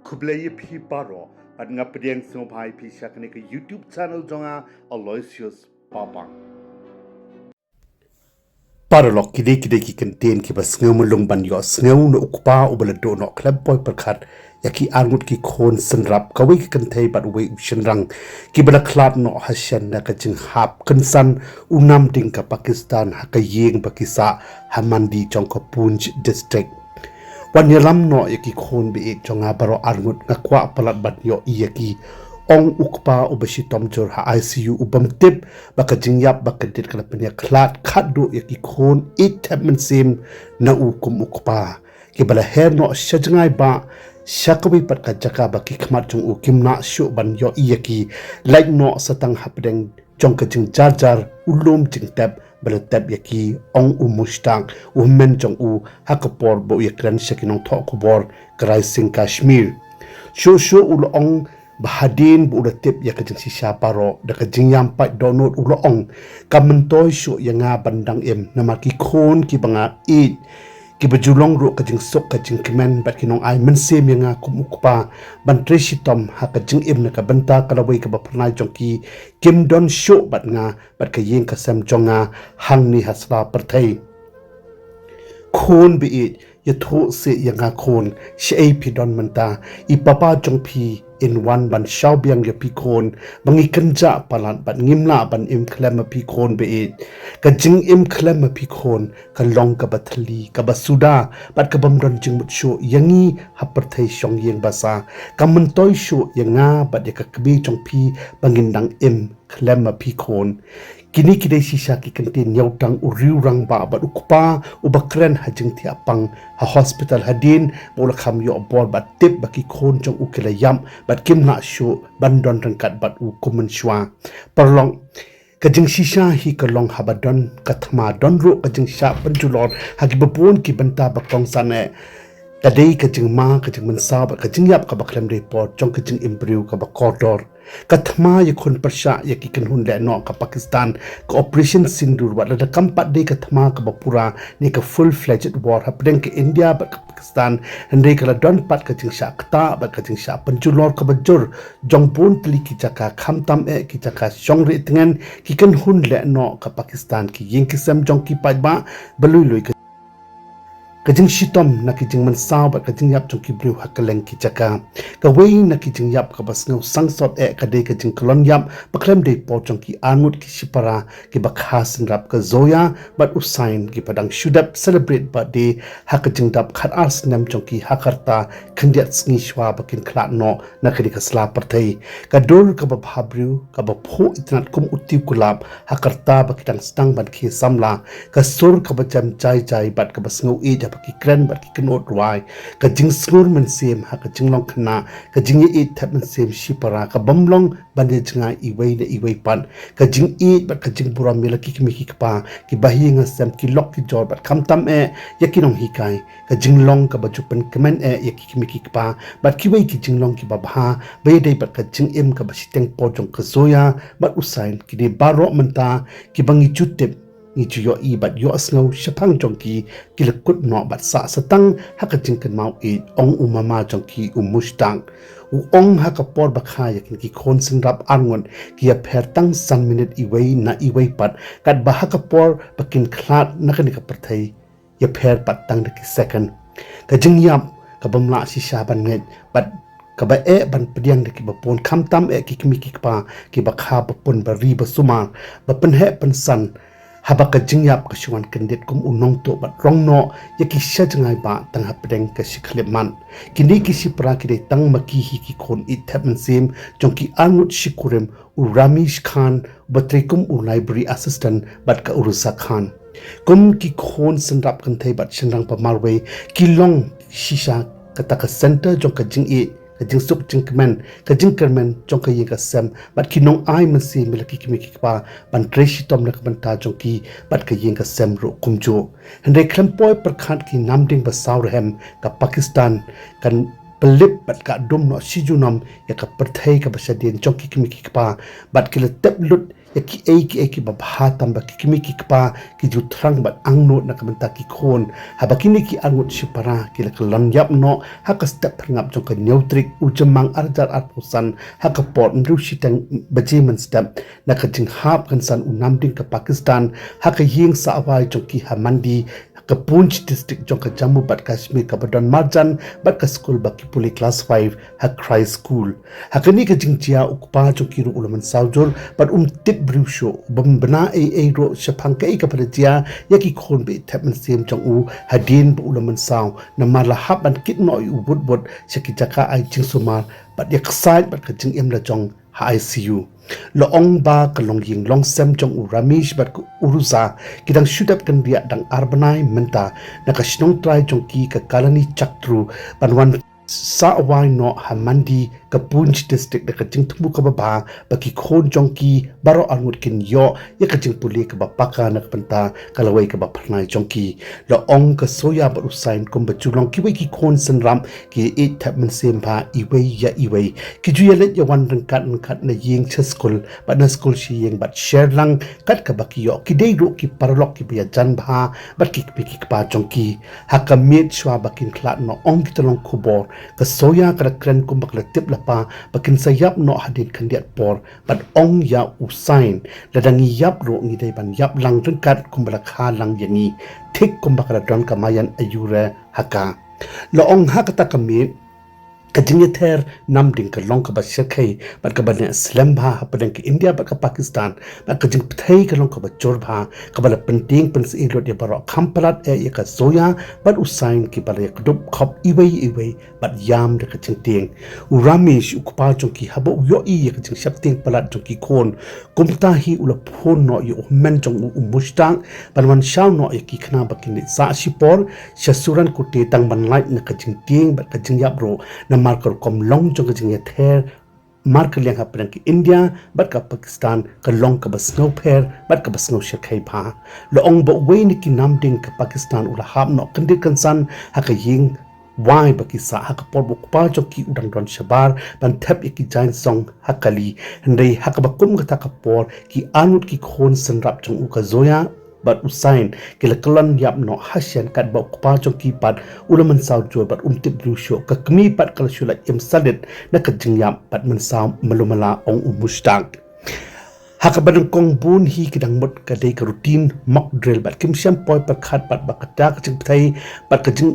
Kublai pi paro at nga pediang snobhai pi syakani ke YouTube channel jonga Aloysius Papang. Paralok kide ki contain ki bas ngeu mulung ban yo ngeu no ukpa ubalado no klab boy perkhat yaki arngut ki khon senrap kawi ki kanthei bat we shenrang ki bala khlap no hasyan na ka jing hap kansan unam ting ka Pakistan ha ka yeng bakisa hamandi chong ko Poonch district Wanyalam no yaki khon bi ek chonga baro arngut ngakwa palat bat yo yaki ong ukpa ubashi tomjor ha ICU ubam tip baka jingyap baka dit kala penya klat khaddo yaki khon it tapman sim na ukum ukpa ki bala her no shajangai ba shakawi pat ka jaka baki khmat chung ukim na shu ban yo yaki like no satang hapdeng chong ka jing jar jar ulum jing tap bala tab yaki ong mustang men chong hakapor bo yakran shakinong thokubor krai sing Kashmir shu ul ong bahadin bu tip yakajing sisa paro dakajing yampai download ul ong kamentoi shu yanga bandang em namaki khon ki banga it ki bajulong ro kajing sok kajing kemen bat kinong ai mensem yanga kumukpa bantre sitom hakajing em na kabanta kalawai ka bapnai jongki kim don shu bat nga bat ka yeng kasam jonga hangni hasla perthai khon bi it yatho se yanga khon shei pidon manta I papa jong phi in one ban shau biang ya pi khon bangi kanja palan ban ngimla ban im khlem pi khon be it ka jing im khlem pi khon ka long ka bathali ka basuda bat ka bam ron jing mut shu yangi hapar thai shong yeng basa kamun toy shu yanga bat ya ka kbi jong phi bangin dang im khlem pi khon kini kidai sisa ki kantin yautang uriu rang ba bat ukpa ubakren hajing ti apang ha hospital hadin bola kham yo bor bat tip baki khon jong ukela yam bat kim na shu bandon rangkat bat u kumun shwa parlong kajing sisa hi kalong habadon kathma don ro kajing sha panjulor hagi babon ki banta bakong sane kadai kajing ma kajing mensa ba kajing yap ka baklem report jong kajing improve ka bakodor kathma yakun persha yaki kanhun le no ka Pakistan ka operation sindur wa da kampat de kathma ka bapura ne ka full fledged war happening ka India ba ka Pakistan hande kala don pat ka jingsha kta ba ka jingsha panjulor ka bajur jongbon tli ki jaka khamtam e ki jaka shongre tengen ki kanhun le no ka Pakistan ki ying kisam jong ki pajba balui kajing shitom na kijing mansaw ba kajing yap chung ki brew hakaleng ki jaka ka wei na kijing yap ka bas ngau sangsot e kadai kajing kolon yap baklem de po chung ki anut ki shipara ki bakhasin rap ka zoya but usain ki padang shudap celebrate birthday hakajing dap khat ars nam chung ki hakarta khandiat sngi shwa bakin klat no na kadi ka sla parthai ka dor ka ba bhabru ka ba pho itnat kum utti kulab hakarta bakitang stang ban khi samla ka sur ka ba jam jai bat ka bas ngau e baki kran bat ki kanot ruai ka jing sngur man sem ha ka jing long khna ka jing e thap man sem shipara ka bamlong bande jinga iwei pan ka jing e bat ka jing bura mela ki mi ki pa ki bahi nga sem ki lok ki jor bat kham tam e yakinong hikai ka jing long ka bajupan kemen e yaki mi ki pa bat ki wei ki jing long ki babha be dei bat ka jing em ka basiteng po jong ka zoya bat usain ki de baro manta ki bangi chutep ni chu yo I bat yo asngau shapang jongki kilakut no bat sa satang hakajing kan mau e ong umama jongki mustang ong hakapor bakha yakin ki khon singrap angon ki apher tang san minute iwei na iwei pat kat ba hakapor bakin khlat nakani ka parthai ya pher pat tang ki second ka jingyam ka bamla si shaban nget bat kaba e ban pediang de ki bapon khamtam e ki kimi ki pa ki bakha bapon bari basuma bapen he pansan habaka jingyap ka shuan kendit kum unong to bat rong no yaki sha jangai ba tang hapdeng ka shikhlipman kini ki sipra ki de tang maki hi ki khon it thapman sim jongki angut shikurem Ramish Khan batrekum library assistant bat ka urusa khan kum ki khon sanrap kan thai bat shinrang pa marwe ki long shisha ka center jong ka jing e ka jing suk jing kemen ka jing kermen jong ka yeng ka sem bat ki nong ai man si milaki ki mi ki pa ban treshi tom na ka ban ta jong ki bat ka yeng ka sem ro kumjo hande klempoy prakhat ki namding ba saur hem ka Pakistan kan pelip bat ka dum no sijunam ya ka perthai ka basadin jong ki mi ki pa bat ki le tep lut ya ki babha tamba ki kimi ki kpa ki jutrang bat angnot na kamenta ki khon habakini ki angot shipara ki laklan yap no haka step ngap jong ka neutrik ujamang arjar arpusan haka port mru shitang bajiman step na ka jing hap kan san unam ding ka Pakistan haka ying sa awai jong ki hamandi ka Poonch district jong ka Jammu bat Kashmir ka Badon Marjan bat ka school ba ki puli class 5 ha cry school hakani ka jingtia ukpa jong ki ru ulaman saujur bat tip brusho bambana ro shapang ka ka padia yaki khon be tapman sem jong u hadin bu ulaman saw na mala haban kit no u bud shaki jaka ai jing sumar bat yak side bat ka jing em la jong ha ICU lo ong ba ka long ying long sem jong u Ramesh bat ku uruza kidang shudap kan dia dang arbanai menta na ka shnong try jong ki ka kalani chaktru banwan sa awai no hamandi ka Poonch district da ka jing tumu ka baba baki khon jong ki baro angut kin yo ya ka jing puli ka bapaka na panta kalawai ka bapnai jong ki lo ong ka soya ba usain kum ba chulong ki wai ki khon sanram ki e tapman sem ba iwei ki ju yalet ya wan rang kat na ying cheskul ba na school shi yeng bat share lang kat ka baki yo ki dei ro ki parlok ki bia jan ba bat ki pa jong ki haka met shwa bakin klat no ong ki tolong kubor ka soya ka kren kum bakla tip la pa bakin sayap no hadin kandiat por bat ong ya usain ladang yap ro ngi dai ban yap lang rengkat kumbala kha lang yangi thik kumbakala don kamayan ayure haka lo ong hakata kami kajing ther nam ding ka long ka ba shekai bat ka ban islam bha hapadang ki India bat ka Pakistan bat kajing pthai ka long ka ba chor bha ka bala penting pen se lo de baro khampalat e ka zoya bat usain ki bala ka dup khop iwei bat yam de kajing ting u Ramesh ukpa jong ki habo yo i ka jing shakting palat jong ki khon kumta hi ula phon no yo men jong u mustang ban shaw no ki khna bakin sa shipor shasuran ku te tang ban light na kajing ting bat kajing yap ro marker kom long jong jing ther marker liang hapran ki India bat ka Pakistan ka long ka snow pair bat ka snow shekai pha lo ong bo we ni ki nam ding ka Pakistan ula hab no kandir kansan haka ying wai baki sa haka por bo pa jong ki udang don shabar ban thap ki giant song hakali ndai haka bakum ka por ki anut ki khon sanrap jong u ka zoya bat usain kilakalan yap no hasyan kat ba pa jong ki pat ulaman saw jo bat tip brusho ka kmi pat kala shula im salit na ka jing yap pat man saw malumala ong umustang haka badang kong bun hi kidang mot ka dei ka routine mock drill bat kim sham poi pat khat pat ba ka ta ka jing thai pat ka jing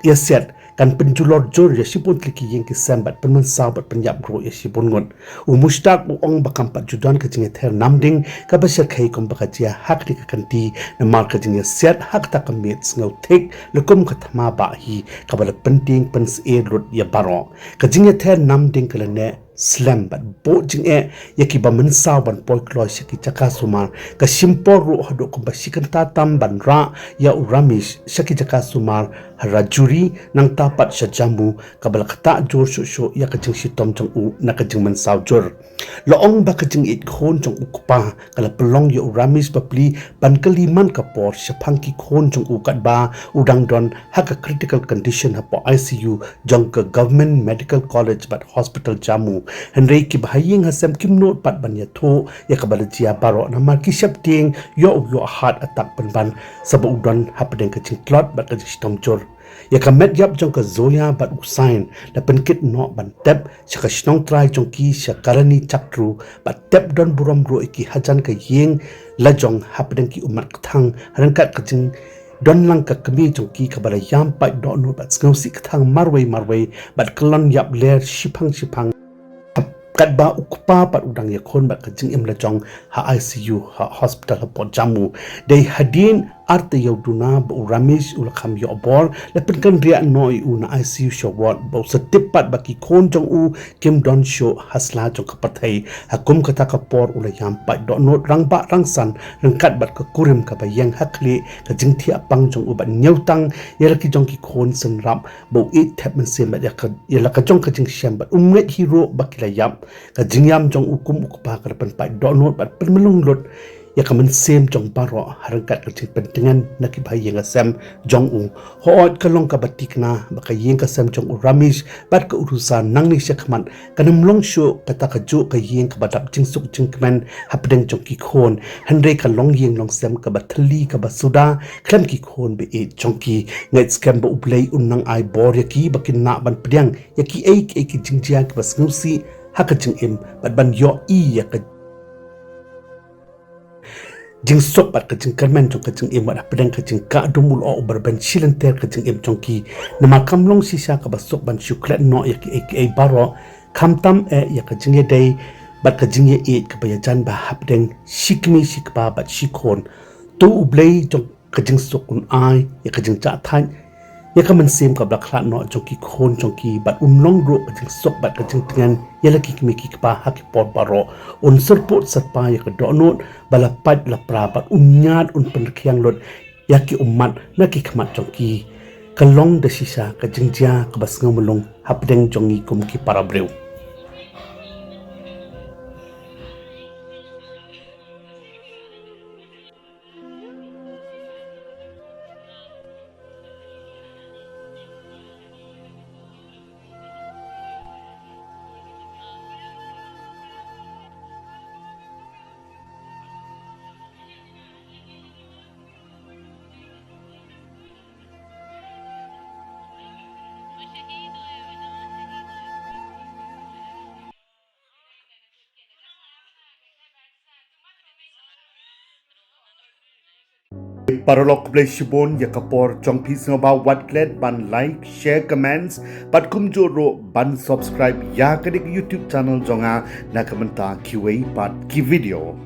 yaset kan penjulor jor ya sipun kliki yang ki sambat penman sabat penyap gro ya sipun ngon umustaq u ong bakam pat judan ka jinge ther namding ka basir khai kom bakatia hak ri ka kanti na mar ka jinge set hak ta kamit ngau thik lukum ka thama ba hi ka bal penting pens e rut ya baro ka jinge ther namding kala ne slam bat bo jing e yaki ba man saw ban poi kloi shaki chaka sumar ka simpor ro hado ko basikan ta tam ban ra ya Ramesh shaki chaka sumar harajuri nang tapat sa Jammu kabal kata jor sho ya ka jing sitom jong u na ka jing man saw jor loong ba ka jing it khon jong ukpa kala pelong ya Ramesh papli ban kaliman ka por shapang ki khon jong u kat ba udang don ha ka critical condition ha po ICU jong ka government medical college but hospital Jammu Henry ki bahaying hasam kimno pat ban ya tho ya kabal jia baro na mar ki shapting yo heart attack ban sabo udon hapdeng ka jing klot ba ka jistom jor ya kamet yap jong ka zoya bat usain la penkit no ban tep shaka shnong try jong ki shakarani chaktru bat tep don buram ro iki hajan ka yeng la jong hapdeng ki umat thang rangkat ka jing don lang ka kami jong ki kabala yam pa do no bat skausi thang marway bat klon yap ler shipang kat ba ukpa pat udang ya khon bat ka jing im la jong ha ICU ha hospital ha po Jammu dei hadin arte yauduna ba Ramesh ul kham yo bor la penkan ria noi u na ICU show wat ba setip pat baki khon jong u kim don show hasla jong ka pathai hakum kata ka por ula yam pa do no rang ba rang san rang kat bat ka kurim ka ba yang hakli ka jing thi apang jong u ba nyautang yela ki jong ki khon san rap ba e thap man sem ba ya ka yela ka jong ka jing sham ba umnet hero bakila yam ka jing yam jong u kum ukpa ka pan pa do no bat pen melung lot ya kaman sem jong baro harangkat ka jing pentingan na ki bhai yang sem jong u hoot kalong ka batik na baka yeng ka sem jong u ramish bat ka urusan nang ni shakman kanam long shu kata ka jo ka yeng ka badap jing suk jing kman hapdeng jong ki khon hanre ka long yeng long sem ka bathali ka basuda klem ki khon be e jong ki ngai scam ba uplay unang ai bor ya ki bakin na ban pdiang ya ki e ki jing jia ka bas ngusi haka jing im bat ban yo i ya ka jing sok bat ka jing karmen jong ka jing im wat apdeng ka jing ka dumul o bar ban shilen ter ka jing im jong ki nama kamlong sisa ka basok ban shuklet no ya ki baro kamtam ya ka jing ye dai bat ka jing ye e ka ba jan ba hapdeng shikmi shikba bat shikon tu ublei jong ka jing sok un ai ya ka jing cha than ya ka man sem ka blakla no jong ki khon jong ki bat long ro ka jing sok bat ka jing tengan ya la ki ki pa ha ki por baro un serpot satpa ya ka do not bala pat la pra bat nyat penkiang lot ya ki umat na ki khmat jong ki kalong de sisa ka jing ja ka bas ngomulong hapdeng jong ki kum ki parabreu Paralog play shibon ya kapor jong pis ngoba watlet ban like share comments pat kum joro ban subscribe ya kadik YouTube channel jonga na kamenta kiwei pat ki video